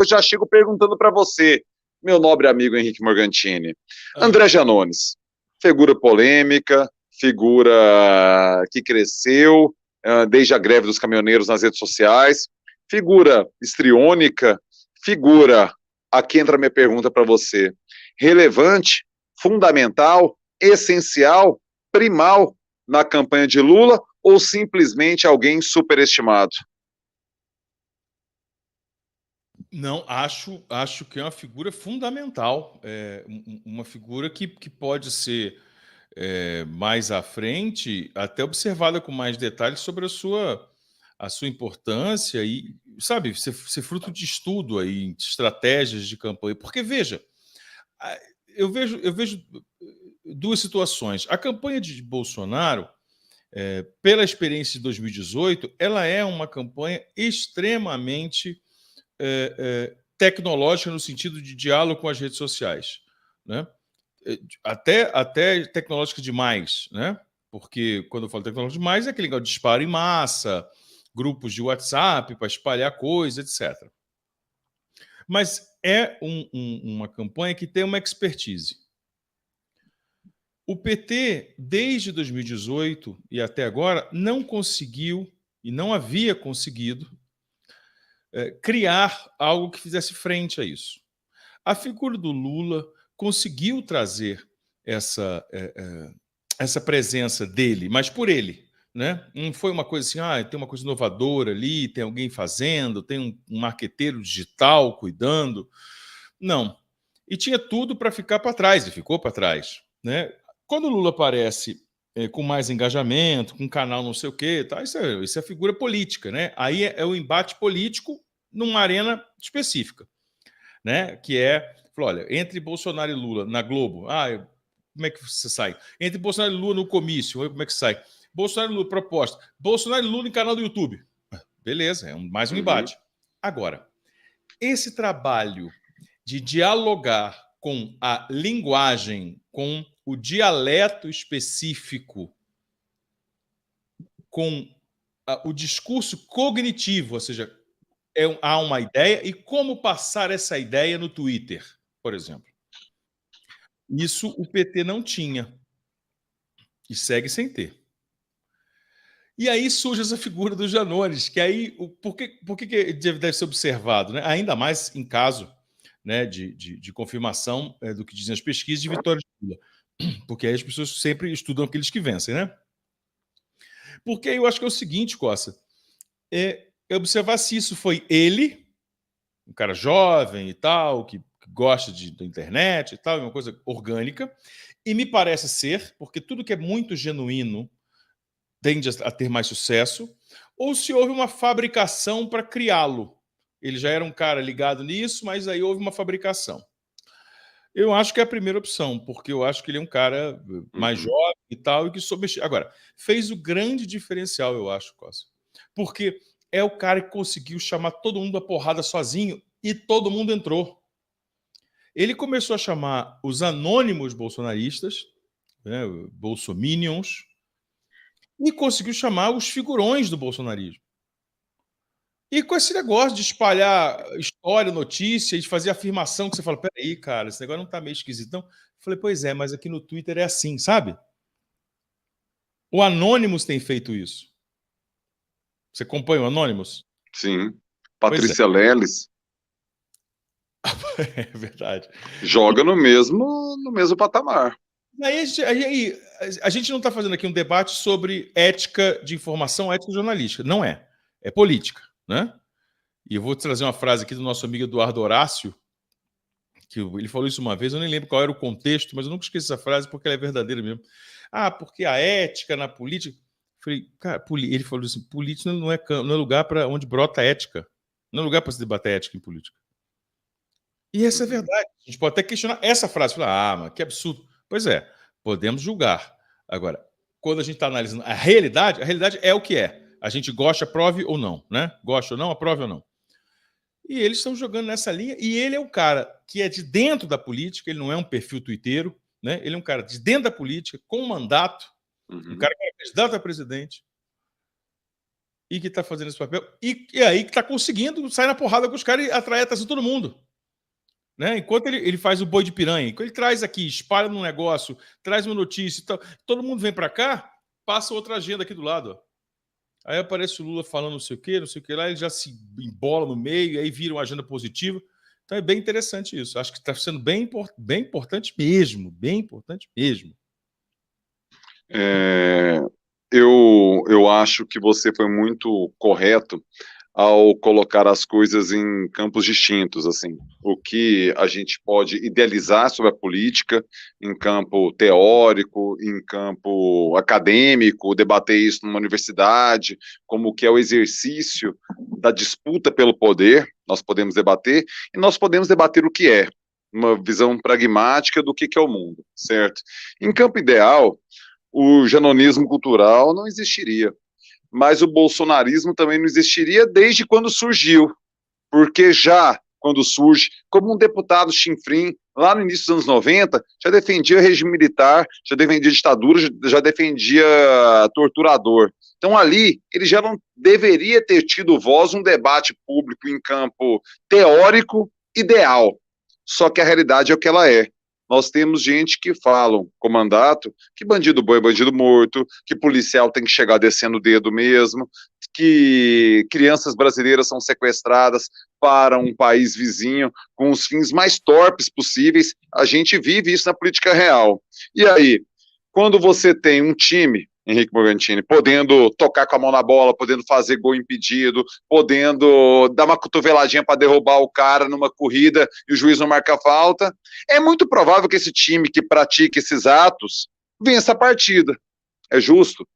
já chego perguntando para você, meu nobre amigo Henrique Morgantini. André Janones, figura polêmica, figura que cresceu desde a greve dos caminhoneiros nas redes sociais, figura histriônica, figura, aqui entra a minha pergunta para você, relevante, fundamental, essencial, primal na campanha de Lula ou simplesmente alguém superestimado? Não, acho que é uma figura fundamental, uma figura que pode ser mais à frente, até observada com mais detalhes sobre a sua importância e, sabe, ser fruto de estudo aí, de estratégias de campanha. Porque, veja, eu vejo duas situações. A campanha de Bolsonaro, pela experiência de 2018, ela é uma campanha extremamente tecnológica no sentido de diálogo com as redes sociais, né? Até tecnológica demais, né? Porque quando eu falo tecnológica demais é aquele negócio de disparo em massa, grupos de WhatsApp para espalhar coisas, etc. Mas é uma campanha que tem uma expertise. O PT, desde 2018 e até agora, não conseguiu e não havia conseguido criar algo que fizesse frente a isso. A figura do Lula conseguiu trazer essa presença dele, mas por ele. Né? Não foi uma coisa assim, tem uma coisa inovadora ali, tem alguém fazendo, tem um marqueteiro digital cuidando. Não. E tinha tudo para ficar para trás, e ficou para trás. Né? Quando o Lula aparece com mais engajamento, com um canal não sei o quê, tá, isso é figura política. Né? Aí é o embate político numa arena específica. Né? Que falou, olha, entre Bolsonaro e Lula na Globo, como é que você sai? Entre Bolsonaro e Lula no comício, como é que sai? Bolsonaro e Lula proposta. Bolsonaro e Lula em canal do YouTube. Beleza, mais um embate. Agora, esse trabalho de dialogar com a linguagem, com o dialeto específico, com o discurso cognitivo, ou seja, há uma ideia e como passar essa ideia no Twitter, por exemplo. Isso o PT não tinha e segue sem ter. E aí surge essa figura do Janones, que aí, por que deve ser observado? Né? Ainda mais em caso, né, de confirmação do que dizem as pesquisas de vitória de Lula. Porque aí as pessoas sempre estudam aqueles que vencem, né? Porque aí eu acho que é o seguinte, Cossa, é observar se isso foi ele, um cara jovem e tal, que gosta da internet e tal, é uma coisa orgânica, e me parece ser, porque tudo que é muito genuíno tende a ter mais sucesso, ou se houve uma fabricação para criá-lo. Ele já era um cara ligado nisso, mas aí houve uma fabricação. Eu acho que é a primeira opção, porque eu acho que ele é um cara mais jovem e tal, e que soube... Agora, fez o grande diferencial, eu acho, Costa. Porque é o cara que conseguiu chamar todo mundo da porrada sozinho e todo mundo entrou. Ele começou a chamar os anônimos bolsonaristas, né, bolsominions, e conseguiu chamar os figurões do bolsonarismo. E com esse negócio de espalhar história, notícia, e de fazer afirmação que você fala, peraí, cara, esse negócio não tá meio esquisito, não? Eu falei, pois é, mas aqui no Twitter é assim, sabe? O Anonymous tem feito isso. Você acompanha o Anonymous? Sim. Patrícia Leles. É verdade. Joga no mesmo patamar. Aí a gente não está fazendo aqui um debate sobre ética de informação, ética jornalística. Não é. É política, né? E eu vou trazer uma frase aqui do nosso amigo Eduardo Horácio, que ele falou isso uma vez, eu nem lembro qual era o contexto, mas eu nunca esqueci essa frase porque ela é verdadeira mesmo. Porque a ética na política... Eu falei, cara, ele falou assim, política não é lugar para onde brota ética. Não é lugar para se debater ética em política. E essa é verdade. A gente pode até questionar essa frase. Falar, mas que absurdo. Pois é, podemos julgar. Agora, quando a gente está analisando a realidade é o que é. A gente gosta, aprove ou não, né? Gosta ou não, aprove ou não. E eles estão jogando nessa linha, e ele é um cara que é de dentro da política, ele não é um perfil tuiteiro, né? Ele é um cara de dentro da política, com mandato, um cara que é candidato a presidente. e que está fazendo esse papel, e aí que está conseguindo sair na porrada com os caras e atrair a atenção de todo mundo. Né? Enquanto ele faz o boi de piranha, enquanto ele traz aqui, espalha no negócio, traz uma notícia, todo mundo vem para cá, passa outra agenda aqui do lado. Ó. Aí aparece o Lula falando não sei o que lá, ele já se embola no meio, aí vira uma agenda positiva. Então é bem interessante isso. Acho que está sendo bem importante mesmo, bem importante mesmo. Eu acho que você foi muito correto ao colocar as coisas em campos distintos, assim, o que a gente pode idealizar sobre a política em campo teórico, em campo acadêmico, debater isso numa universidade, como que é o exercício da disputa pelo poder, nós podemos debater, e nós podemos debater o que é, uma visão pragmática do que é o mundo, certo? Em campo ideal, o janonismo cultural não existiria, mas o bolsonarismo também não existiria desde quando surgiu, porque já quando surge, como um deputado chinfrim, lá no início dos anos 90, já defendia regime militar, já defendia ditadura, já defendia torturador. Então ali, ele já não deveria ter tido voz num debate público em campo teórico ideal, só que a realidade é o que ela é. Nós temos gente que falam com mandato que bandido bom é bandido morto, que policial tem que chegar descendo o dedo mesmo, que crianças brasileiras são sequestradas para um país vizinho com os fins mais torpes possíveis. A gente vive isso na política real. E aí, quando você tem um time, Henrique Morgantini, podendo tocar com a mão na bola, podendo fazer gol impedido, podendo dar uma cotoveladinha para derrubar o cara numa corrida e o juiz não marca falta, é muito provável que esse time que pratica esses atos vença a partida. É justo?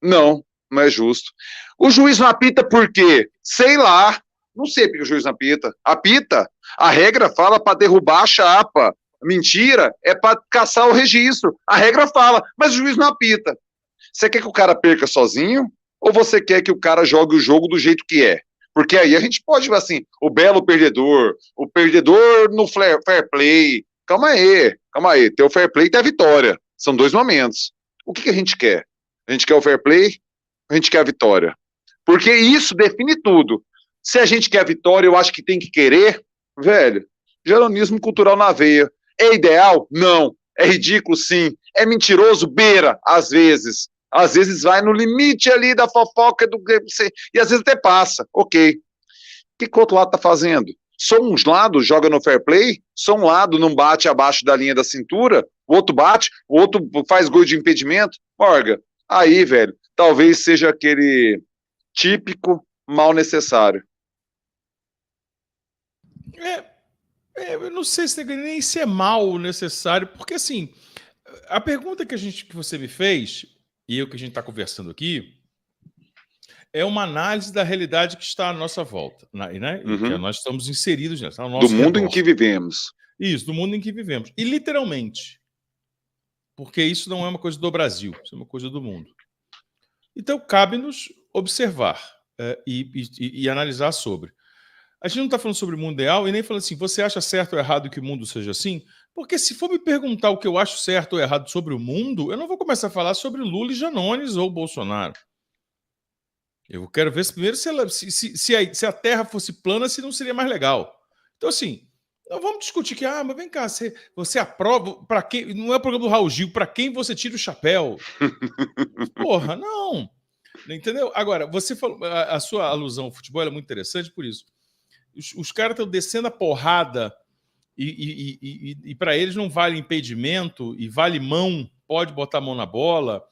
Não, não é justo. O juiz não apita por quê? Sei lá, não sei porque o juiz não apita. Apita, a regra fala para derrubar a chapa. Mentira, é para caçar o registro. A regra fala, mas o juiz não apita. Você quer que o cara perca sozinho? Ou você quer que o cara jogue o jogo do jeito que é? Porque aí a gente pode, assim, o o perdedor no fair play. Calma aí. Tem o fair play e tem a vitória. São dois momentos. O que a gente quer? A gente quer o fair play ou a gente quer a vitória? Porque isso define tudo. Se a gente quer a vitória, eu acho que tem que querer, velho, geronismo cultural na veia. É ideal? Não. É ridículo? Sim. É mentiroso? Beira, às vezes. Às vezes vai no limite ali da fofoca e às vezes até passa. Ok. O que o outro lado está fazendo? Só um lado joga no fair play, só um lado não bate abaixo da linha da cintura, o outro bate, o outro faz gol de impedimento. Morga, aí, velho, talvez seja aquele típico mal necessário. Eu não sei se nem se é mal necessário, porque assim, a pergunta que você me fez, e o que a gente está conversando aqui, é uma análise da realidade que está à nossa volta, né? E que nós estamos inseridos nessa. Tá do mundo redor. Em que vivemos. Isso, do mundo em que vivemos. E literalmente, porque isso não é uma coisa do Brasil, isso é uma coisa do mundo. Então, cabe-nos observar e analisar sobre. A gente não está falando sobre o mundo ideal e nem falando assim, você acha certo ou errado que o mundo seja assim? Porque se for me perguntar o que eu acho certo ou errado sobre o mundo, eu não vou começar a falar sobre Lula e Janones ou Bolsonaro. Eu quero ver primeiro se a Terra fosse plana, se não seria mais legal. Então, assim, não vamos discutir que, mas vem cá, você aprova, para quem, não é o programa do Raul Gil, para quem você tira o chapéu? Porra, não. Entendeu? Agora, você falou, a sua alusão ao futebol é muito interessante por isso. Os caras estão descendo a porrada e para eles não vale impedimento e vale mão, pode botar a mão na bola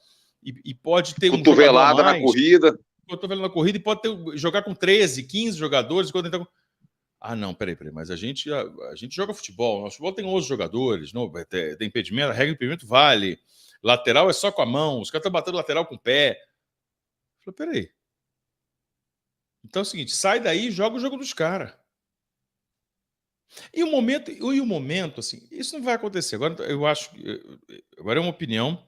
e pode ter um cotovelada na corrida. Cotovelada na corrida e pode jogar com 13, 15 jogadores. Não, peraí, mas a gente joga futebol. Nosso futebol tem 11 jogadores, não tem impedimento, a regra de impedimento vale. Lateral é só com a mão, os caras estão batendo lateral com o pé. Eu falei, peraí. Então é o seguinte, sai daí e joga o jogo dos caras. E o momento, assim, isso não vai acontecer. Agora, eu acho que agora é uma opinião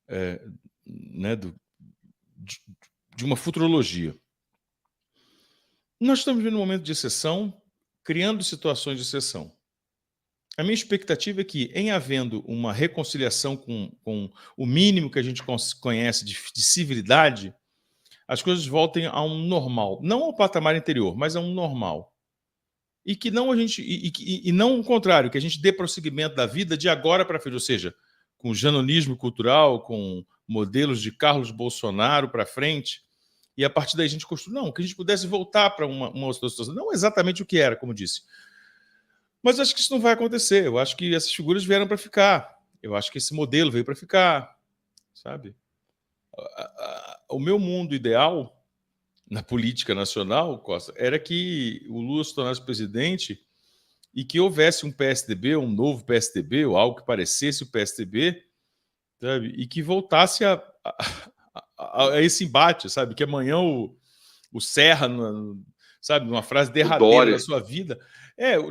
né, de uma futurologia. Nós estamos vivendo um momento de exceção, criando situações de exceção. A minha expectativa é que, em havendo uma reconciliação com o mínimo que a gente conhece de civilidade, as coisas voltem a um normal. Não ao patamar anterior, mas a um normal. E que não a gente. E não o contrário, que a gente dê prosseguimento da vida de agora para frente, ou seja, com janonismo cultural, com modelos de Carlos Bolsonaro para frente, e a partir daí a gente construiu. Não, que a gente pudesse voltar para uma outra situação. Não exatamente o que era, como disse. Mas acho que isso não vai acontecer. Eu acho que essas figuras vieram para ficar. Eu acho que esse modelo veio para ficar, sabe? O meu mundo ideal na política nacional, Costa, era que o Lula se tornasse presidente e que houvesse um PSDB, um novo PSDB, ou algo que parecesse o PSDB, sabe? E que voltasse a esse embate, sabe? Que amanhã o Serra, sabe, numa frase derradeira da sua vida.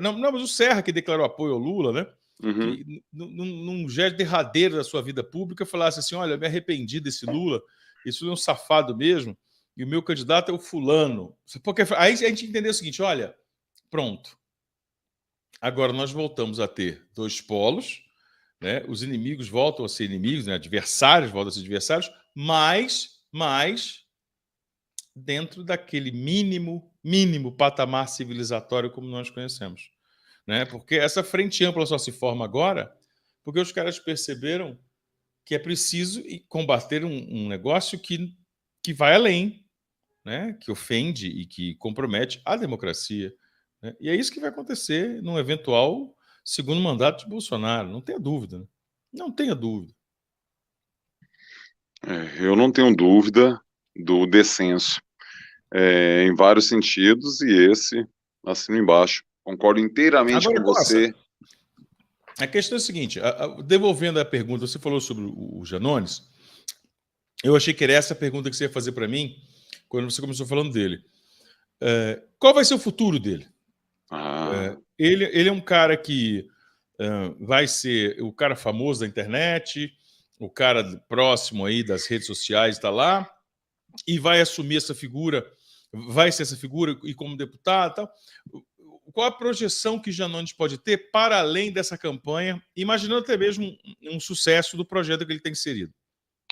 Não, mas o Serra, que declarou apoio ao Lula, né? Que, num gesto derradeiro da sua vida pública, falasse assim: olha, eu me arrependi desse Lula, esse Lula é um safado mesmo, e o meu candidato é o fulano. Porque aí a gente entendeu o seguinte: olha, pronto. Agora nós voltamos a ter dois polos, né? Os inimigos voltam a ser inimigos, né? Adversários voltam a ser adversários, mas dentro daquele mínimo patamar civilizatório como nós conhecemos, né? Porque essa frente ampla só se forma agora porque os caras perceberam que é preciso combater um negócio que vai além, né? Que ofende e que compromete a democracia, né? E é isso que vai acontecer num eventual segundo mandato de Bolsonaro, não tenha dúvida, né? Não tenha dúvida. Eu não tenho dúvida do descenso, em vários sentidos, e esse, assino embaixo. Concordo inteiramente Agora, com você. A questão é a seguinte, devolvendo a pergunta, você falou sobre o Janones, eu achei que era essa a pergunta que você ia fazer para mim quando você começou falando dele. Qual vai ser o futuro dele? Ele é um cara que vai ser o cara famoso da internet, o cara próximo aí das redes sociais está lá, e vai assumir essa figura, vai ser essa figura e como deputado e tal. Qual a projeção que Janones pode ter para além dessa campanha, imaginando até mesmo um sucesso do projeto que ele tem inserido?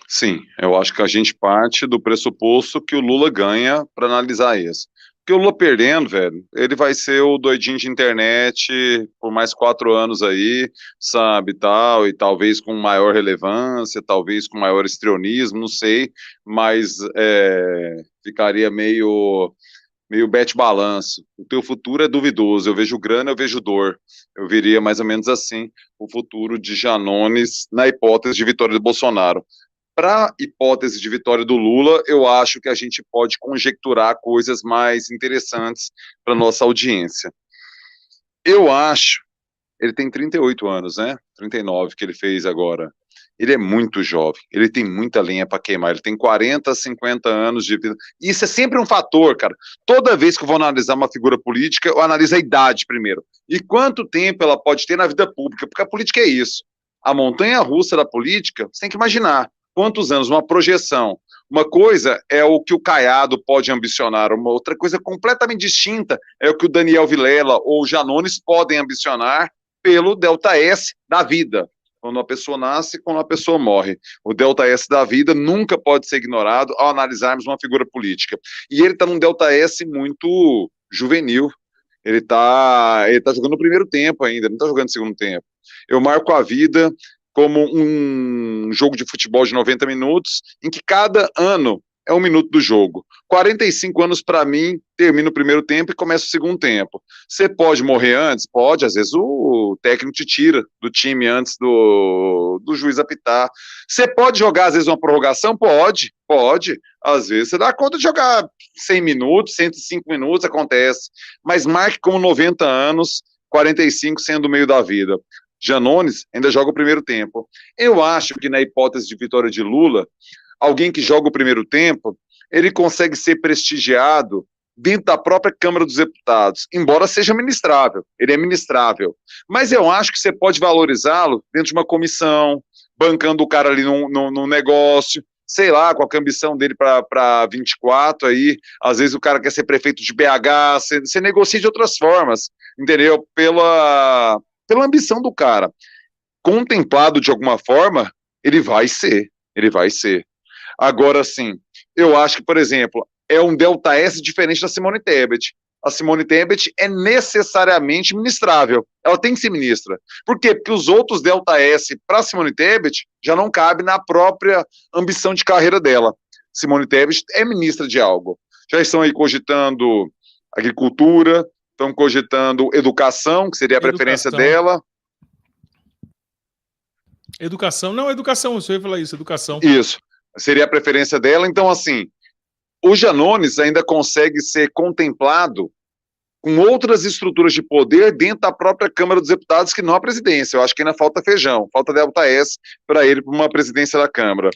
Sim, eu acho que a gente parte do pressuposto que o Lula ganha para analisar isso. Porque o Lula perdendo, velho, ele vai ser o doidinho de internet por mais 4 anos aí, sabe, tal, e talvez com maior relevância, talvez com maior histrionismo, não sei, mas ficaria meio bete-balanço. O teu futuro é duvidoso, eu vejo grana, eu vejo dor. Eu viria mais ou menos assim o futuro de Janones na hipótese de vitória do Bolsonaro. Para a hipótese de vitória do Lula, eu acho que a gente pode conjecturar coisas mais interessantes para nossa audiência. Eu acho, ele tem 38 anos, né? 39 que ele fez agora. Ele é muito jovem, ele tem muita lenha para queimar, ele tem 40, 50 anos de vida. Isso é sempre um fator, cara. Toda vez que eu vou analisar uma figura política, eu analiso a idade primeiro. E quanto tempo ela pode ter na vida pública, porque a política é isso. A montanha-russa da política, você tem que imaginar quantos anos, uma projeção. Uma coisa é o que o Caiado pode ambicionar, uma outra coisa completamente distinta é o que o Daniel Vilela ou o Janones podem ambicionar pelo delta S da vida. Quando uma pessoa nasce, quando uma pessoa morre. O delta S da vida nunca pode ser ignorado ao analisarmos uma figura política. E ele está num delta S muito juvenil. Ele tá jogando no primeiro tempo ainda, não está jogando no segundo tempo. Eu marco a vida como um jogo de futebol de 90 minutos, em que cada ano é 1 minuto do jogo. 45 anos, para mim, termina o primeiro tempo e começa o segundo tempo. Você pode morrer antes? Pode, às vezes o técnico te tira do time antes do juiz apitar. Você pode jogar, às vezes, uma prorrogação? Pode. Às vezes você dá conta de jogar 100 minutos, 105 minutos, acontece. Mas marque como 90 anos, 45 sendo o meio da vida. Janones ainda joga o primeiro tempo. Eu acho que na hipótese de vitória de Lula, alguém que joga o primeiro tempo, ele consegue ser prestigiado dentro da própria Câmara dos Deputados, embora seja ministrável, ele é ministrável. Mas eu acho que você pode valorizá-lo dentro de uma comissão, bancando o cara ali num negócio, sei lá, qual é a ambição dele para 24 aí, às vezes o cara quer ser prefeito de BH, você negocia de outras formas, entendeu? Pela ambição do cara. Contemplado de alguma forma, ele vai ser. Agora, sim, Eu acho que, por exemplo, é um delta S diferente da Simone Tebet. A Simone Tebet é necessariamente ministrável. Ela tem que ser ministra. Por quê? Porque os outros delta S para Simone Tebet já não cabem na própria ambição de carreira dela. Simone Tebet é ministra de algo. Já estão aí cogitando agricultura, estão cogitando educação, que seria a preferência dela. Educação, não, educação, você ia falar isso, educação. Isso, seria a preferência dela. Então, assim, o Janones ainda consegue ser contemplado com outras estruturas de poder dentro da própria Câmara dos Deputados, que não a presidência. Eu acho que ainda falta feijão, falta delta S para ele para uma presidência da Câmara.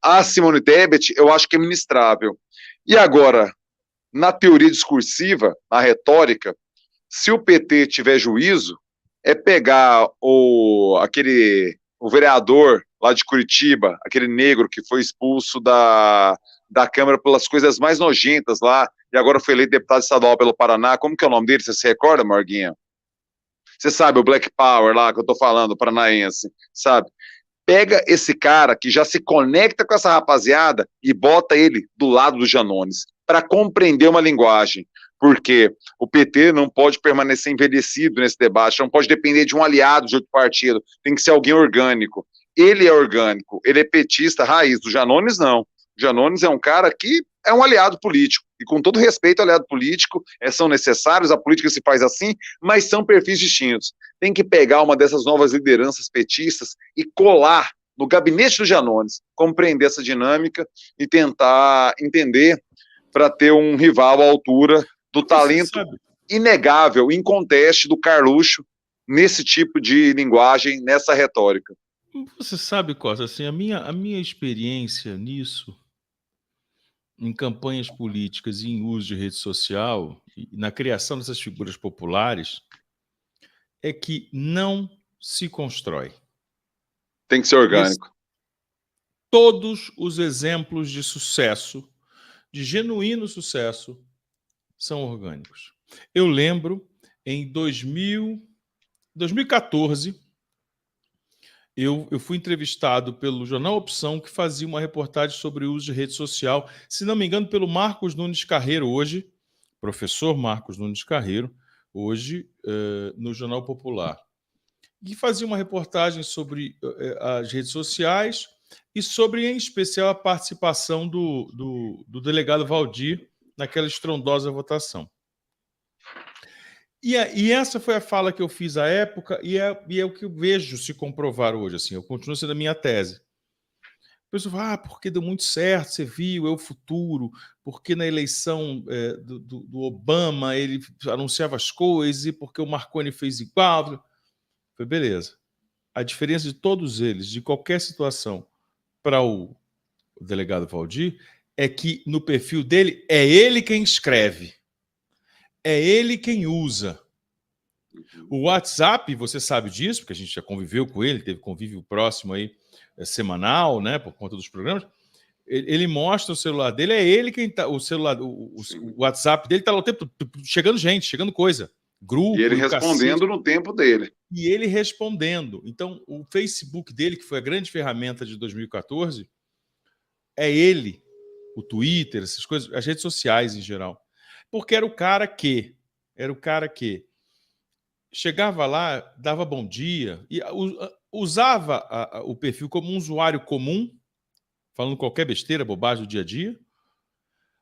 A Simone Tebet, eu acho que é ministrável. E agora, na teoria discursiva, na retórica, se o PT tiver juízo, é pegar o vereador lá de Curitiba, aquele negro que foi expulso da Câmara pelas coisas mais nojentas lá, e agora foi eleito deputado estadual pelo Paraná. Como que é o nome dele? Você se recorda, Morguinha? Você sabe, o Black Power lá que eu tô falando, o paranaense, sabe? Pega esse cara que já se conecta com essa rapaziada e bota ele do lado do Janones, para compreender uma linguagem, porque o PT não pode permanecer envelhecido nesse debate, não pode depender de um aliado de outro partido, tem que ser alguém orgânico. Ele é orgânico, ele é petista raiz, do Janones não. O Janones é um cara que é um aliado político, e com todo respeito ao aliado político, são necessários, a política se faz assim, mas são perfis distintos. Tem que pegar uma dessas novas lideranças petistas e colar no gabinete do Janones, compreender essa dinâmica e tentar entender para ter um rival à altura do talento inegável, inconteste do Carluxo nesse tipo de linguagem, nessa retórica. Você sabe, Costa, assim, a minha experiência nisso, em campanhas políticas e em uso de rede social, e na criação dessas figuras populares, é que não se constrói. Tem que ser orgânico. Todos os exemplos de sucesso, de genuíno sucesso, são orgânicos. Eu lembro, em 2014, eu fui entrevistado pelo Jornal Opção, que fazia uma reportagem sobre o uso de rede social, se não me engano, pelo Marcos Nunes Carreiro, hoje, professor Marcos Nunes Carreiro, hoje no Jornal Popular. E fazia uma reportagem sobre as redes sociais e sobre, em especial, a participação do delegado Valdir naquela estrondosa votação. E essa foi a fala que eu fiz à época e é o que eu vejo se comprovar hoje. Assim, eu continuo sendo a minha tese. A pessoa fala, porque deu muito certo, você viu, é o futuro, porque na eleição do Obama ele anunciava as coisas e porque o Marconi fez igual. Foi beleza. A diferença de todos eles, de qualquer situação, para o delegado Valdir, é que no perfil dele é ele quem escreve. É ele quem usa. O WhatsApp, você sabe disso, porque a gente já conviveu com ele, teve convívio próximo aí, semanal, né, por conta dos programas. Ele mostra o celular dele, é ele quem tá. O celular, o WhatsApp dele está lá o tempo chegando gente, chegando coisa. Grupo. E ele respondendo no tempo dele. E ele respondendo. Então, o Facebook dele, que foi a grande ferramenta de 2014, é ele, o Twitter, essas coisas, as redes sociais em geral. Porque era o cara que chegava lá, dava bom dia, e usava o perfil como um usuário comum, falando qualquer besteira, bobagem do dia a dia.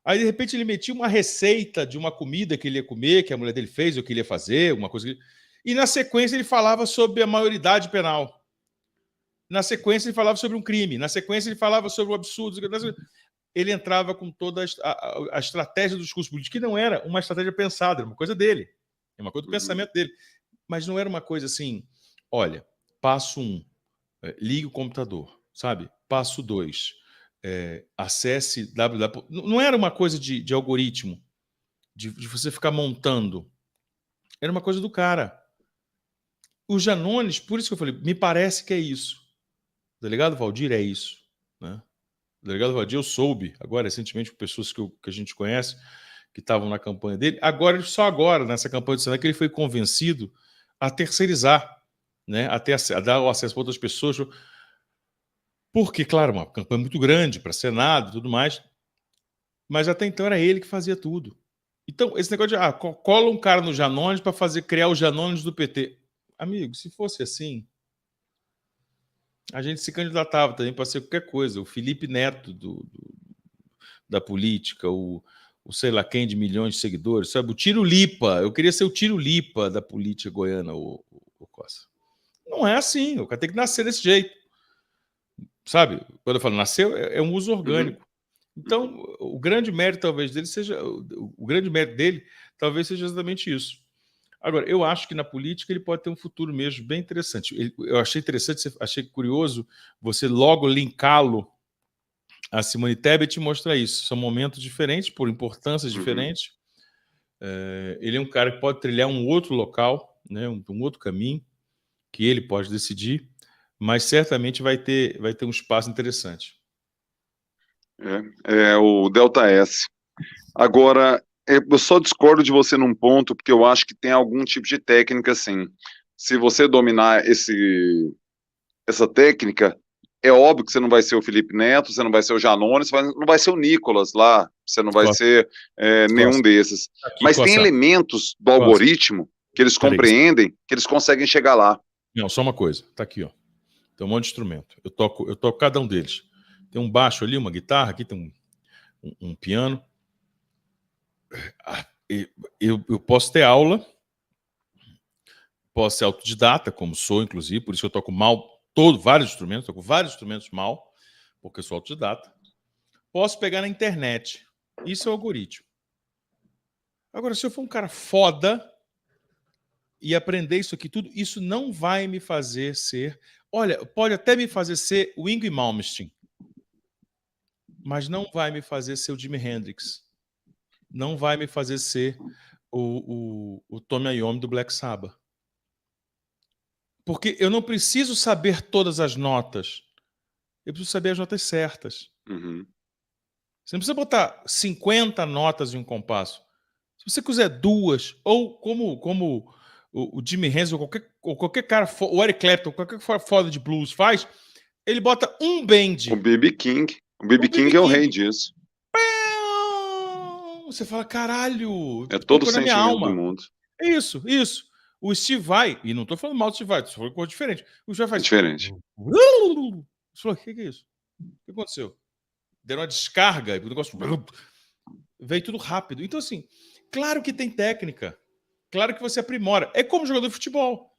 Aí, de repente, ele metia uma receita de uma comida que ele ia comer, que a mulher dele fez, ou que ele ia fazer, alguma coisa. E, na sequência, ele falava sobre a maioridade penal. Na sequência, ele falava sobre um crime. Na sequência, ele falava sobre o absurdo. Ele entrava com toda a estratégia do discurso político, que não era uma estratégia pensada, era uma coisa dele. É uma coisa do pensamento dele. Mas não era uma coisa assim, olha, passo 1, ligue o computador, sabe? Passo 2, acesse www. Não era uma coisa de algoritmo, de você ficar montando. Era uma coisa do cara. O Janones, por isso que eu falei, me parece que é isso. O delegado Valdir é isso, né? O delegado Valdir, eu soube, agora, recentemente, por pessoas que a gente conhece, que estavam na campanha dele, só agora, nessa campanha do Senado, que ele foi convencido a terceirizar, né? A dar o acesso para outras pessoas. Porque, claro, uma campanha muito grande para Senado e tudo mais. Mas até então era ele que fazia tudo. Então, esse negócio de cola um cara no Janones para criar o Janones do PT. Amigo, se fosse assim, a gente se candidatava também para ser qualquer coisa. O Felipe Neto da política, o sei lá quem de milhões de seguidores, sabe? O Tiro Lipa. Eu queria ser o Tiro Lipa da política goiana, o Costa. Não é assim. O cara tem que nascer desse jeito. Sabe? Quando eu falo nasceu, é um uso orgânico. Então, o grande mérito talvez dele seja o grande mérito dele talvez seja exatamente isso. Agora, eu acho que na política ele pode ter um futuro mesmo bem interessante. Eu achei interessante, achei curioso você logo linká-lo a Simone Tebet e mostrar isso. São momentos diferentes, por importâncias diferentes. Ele é um cara que pode trilhar um outro local, né, um outro caminho que ele pode decidir, mas certamente vai ter um espaço interessante. O Delta S. Agora, eu só discordo de você num ponto, porque eu acho que tem algum tipo de técnica, sim. Se você dominar essa técnica, é óbvio que você não vai ser o Felipe Neto, você não vai ser o Janones, não vai ser o Nicolas lá, você não vai ser nenhum desses. Aqui, mas tem elementos do algoritmo que eles compreendem, que eles conseguem chegar lá. Não, só uma coisa, tá aqui, ó. Tem um monte de instrumento. Eu toco cada um deles. Tem um baixo ali, uma guitarra, aqui tem um piano. Eu posso ter aula, posso ser autodidata, como sou, inclusive, por isso eu toco mal vários instrumentos, toco vários instrumentos mal, porque eu sou autodidata. Posso pegar na internet. Isso é o algoritmo. Agora, se eu for um cara foda e aprender isso aqui tudo, isso não vai me fazer ser... Olha, pode até me fazer ser o Yngwie Malmsteen, mas não vai me fazer ser o Jimi Hendrix. Não vai me fazer ser o Tony Iommi do Black Sabbath. Porque eu não preciso saber todas as notas. Eu preciso saber as notas certas. Você não precisa botar 50 notas em um compasso. Se você quiser 2, ou como o Jimi Hendrix ou qualquer cara, o Eric Clapton, qualquer foda de blues faz, ele bota um bend. O B.B. King. O B.B. King é o rei disso. Você fala, caralho, é todo o sentimento minha alma do mundo. Isso. O Steve Vai, e não tô falando mal do Steve Vai, tô falando coisa diferente. O Steve Vai faz... Diferente. Você falou, o que é isso? O que aconteceu? Deram uma descarga, o negócio veio tudo rápido. Então, assim, claro que tem técnica. Claro que você aprimora. É como jogador de futebol.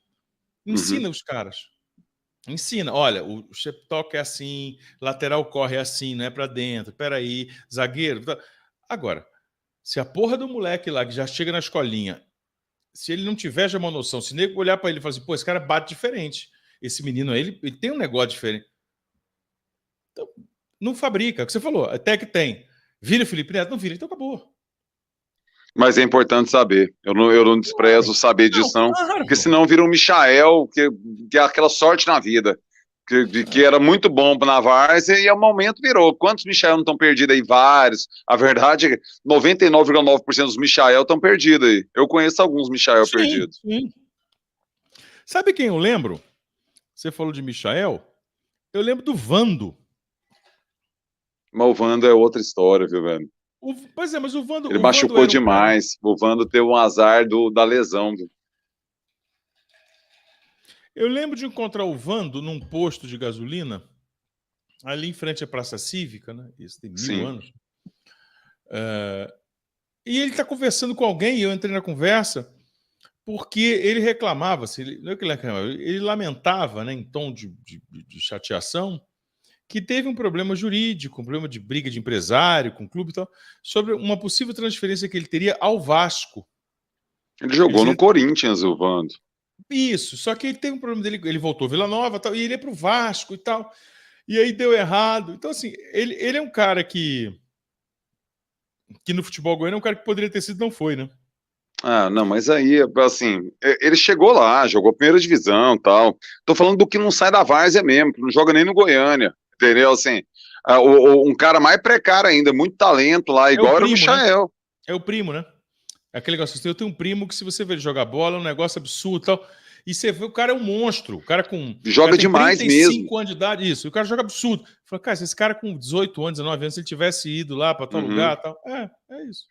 Ensina os caras. Ensina. Olha, o chep toque é assim, lateral corre assim, não é pra dentro. Peraí, zagueiro... Agora, se a porra do moleque lá que já chega na escolinha, se ele não tiver já uma noção, se nego olhar pra ele e falar assim, pô, esse cara bate diferente. Esse menino aí, ele tem um negócio diferente. Então, não fabrica. O que você falou, até que tem. Vira o Felipe Neto? Não vira, então acabou. Mas é importante saber. Eu não desprezo saber disso, não. Claro. Porque senão vira um Michael, que é aquela sorte na vida. Que era muito bom na várzea e ao momento virou. Quantos Michael não estão perdidos aí? Vários. A verdade é que 99,9% dos Michael estão perdidos aí. Eu conheço alguns Michael perdidos. Sim. Sabe quem eu lembro? Você falou de Michael? Eu lembro do Vando. Mas o Vando é outra história, viu, velho? Pois é, mas o Vando... Ele machucou demais. O Vando teve um azar da lesão. Viu? Eu lembro de encontrar o Vando num posto de gasolina, ali em frente à Praça Cívica, né? Isso tem 1000 anos. E ele está conversando com alguém, e eu entrei na conversa, porque ele reclamava, não é que ele reclamava, ele lamentava, né, em tom de chateação, que teve um problema jurídico, um problema de briga de empresário com o clube e tal, sobre uma possível transferência que ele teria ao Vasco. Ele jogou no Corinthians, o Vando. Isso, só que ele teve um problema dele, ele voltou a Vila Nova tal, e ele ia para o Vasco e tal, e aí deu errado. Então, assim, ele é um cara que no futebol goiano é um cara que poderia ter sido, não foi, né? Não, mas aí, assim, ele chegou lá, jogou primeira divisão e tal. Tô falando do que não sai da várzea mesmo, que não joga nem no Goiânia, entendeu? Assim, um cara mais precário ainda, muito talento lá, igual era o Michael. Né? É o primo, né? Aquele negócio assim, eu tenho um primo que se você ver ele jogar bola, é um negócio absurdo e tal. E você vê, o cara é um monstro. O cara com. Joga demais 35 mesmo. anos de idade, isso. O cara joga absurdo. Fala, cara, se esse cara com 18 anos, 19 anos, se ele tivesse ido lá para tal lugar, tal. É isso.